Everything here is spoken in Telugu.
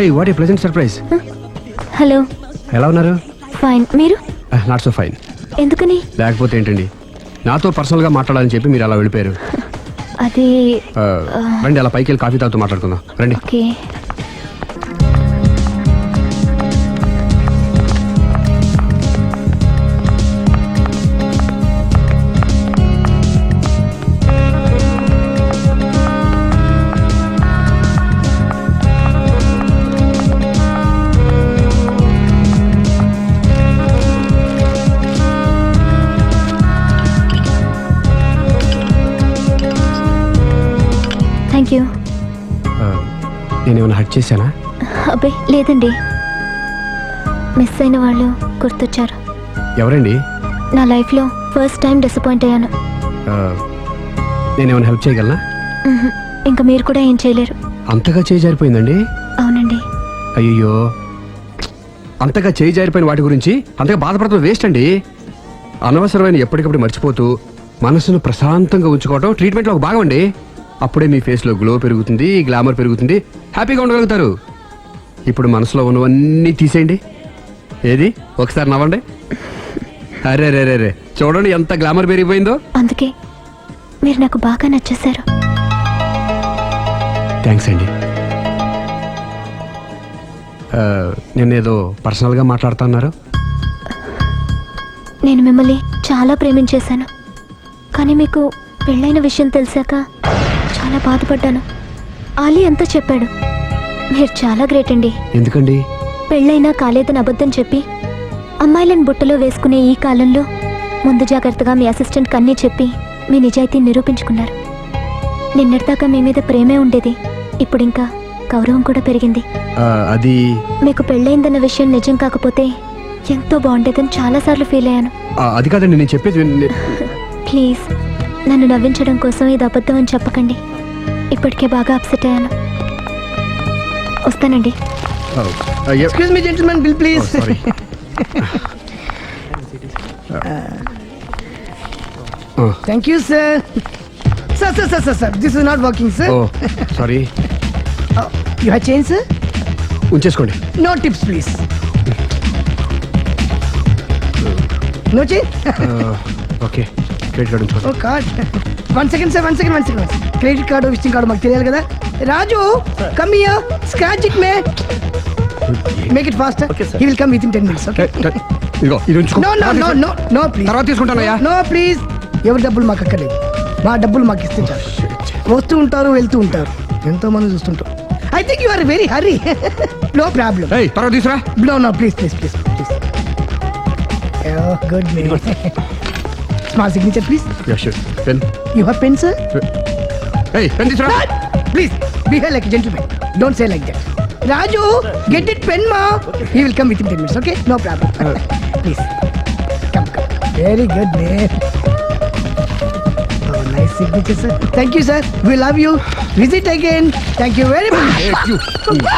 Hi, what a pleasant surprise. Hello, ఎలా ఉన్నారు? ఫైన్. మీరు? Not so fine. ఎందుకని? లేకపోతే ఏంటండి, నాతో పర్సనల్గా మాట్లాడాలని చెప్పి మీరు అలా వెళ్ళిపోయారు. అది రండి, అలా పైకి వెళ్ళి కాఫీ తాగుతూ మాట్లాడుకుందాం రండి. ఓకే. Thank you. నేనేమైనా హర్ట్ చేశానా? అబ్బే లేదండి, మిస్ అయిన వాళ్ళు గుర్తొచ్చారు. ఎవరండి? నా లైఫ్లో ఫస్ట్ టైం డిసప్పాయింట్ అయ్యాను. నేనేమైనా హెల్ప్ చేయగలనా? ఇంకా మీరు కూడా ఏం చేయలేరు. అంతగా చేయి జారిపోయిందండి? అవునండి. అయ్యో, అంతగా చేయి జారిపోయిన వాటి గురించి అంతగా బాధపడటం వేస్ట్ అండి. అనవసరమైన ఎప్పటికప్పుడు మర్చిపోతూ మనసును ప్రశాంతంగా ఉంచుకోవడం ట్రీట్మెంట్లో ఒక భాగం అండి. అప్పుడే మీ ఫేస్లో గ్లో పెరుగుతుంది, గ్లామర్ పెరుగుతుంది, హ్యాపీగా ఉండగలుగుతారు. ఇప్పుడు మనసులో ఉన్నవన్నీ తీసేయండి. ఏది, ఒకసారి నవ్వండి. అరే రే రే రే, చూడండి ఎంత గ్లామర్ పెరిగిపోయిందో. అందుకే మీరు నాకు బాగా నచ్చేశారు. థ్యాంక్స్ అండి. నేనేదో పర్సనల్గా మాట్లాడుతున్నారు. నేను మిమ్మల్ని చాలా ప్రేమించేశాను, కానీ మీకు పెళ్ళైన విషయం తెలిసాక చాలా బాధపడ్డాను. ఆలీ అంతా చెప్పాడు. మీరు చాలా గ్రేట్ అండి. ఎందుకండి? పెళ్ళైనా కాలేదని అబద్ధం చెప్పి అమ్మాయిలను బుట్టలో వేసుకునే ఈ కాలంలో ముందు జాగ్రత్తగా మీ అసిస్టెంట్ కన్నీ చెప్పి మీ నిజాయితీ నిరూపించుకున్నారు. నిన్నటిదాకా మీ మీద ప్రేమే ఉండేది, ఇప్పుడు ఇంకా గౌరవం కూడా పెరిగింది. అది మీకు పెళ్ళైందన్న విషయం నిజం కాకపోతే ఎంతో బాగుండేదని చాలాసార్లు ఫీల్ అయ్యాను. అది కాదండి నేను చెప్పేది. ప్లీజ్ నన్ను నవ్వించడం కోసం ఇది అబద్ధం అని చెప్పకండి. ఇప్పటికే బాగా అప్సెట్ అయ్యాను. వస్తానండి. Excuse me, gentlemen, bill please. Sorry. Thank you, sir. Sir, this is not working, sir. Oh, sorry. You have change, sir? ఉంచేసుకోండి. No tips, please. No change? Okay, credit card ఉంచుకోండి. Oh, card. One second, sir. Credit card, visiting card, మాకు తెలియాలి కదా. Raju, come here. Scratch it, man. Make it faster. Okay, sir. He will come within 10 minutes, okay? ఇదిగో ఇది ఉంచుకో. No, please. తర్వాత తీసుకుంటానయ్యా. No, please. ఎవరి డబ్బులు మాకు అక్కర్లేదు, మా డబ్బులు మాకు ఇస్తే చాలు. వస్తూ ఉంటారు, వెళ్తూ ఉంటారు, ఎంతో మంది చూస్తుంటారు. I think you are very hurry. No problem. తర్వాత తీసురా. No, please. Oh, good man. Small signature, please. Yeah, sure. Pen. You have pen, sir? Pen తీసురా. Please, behave like a gentleman. Don't say like that. Raju, get it pen, ma. He will come within 10 minutes, okay? No problem. Please. Come. Very good, man. Oh, nice signature, sir. Thank you, sir. We love you. Visit again. Thank you very much. Hey, you. Please.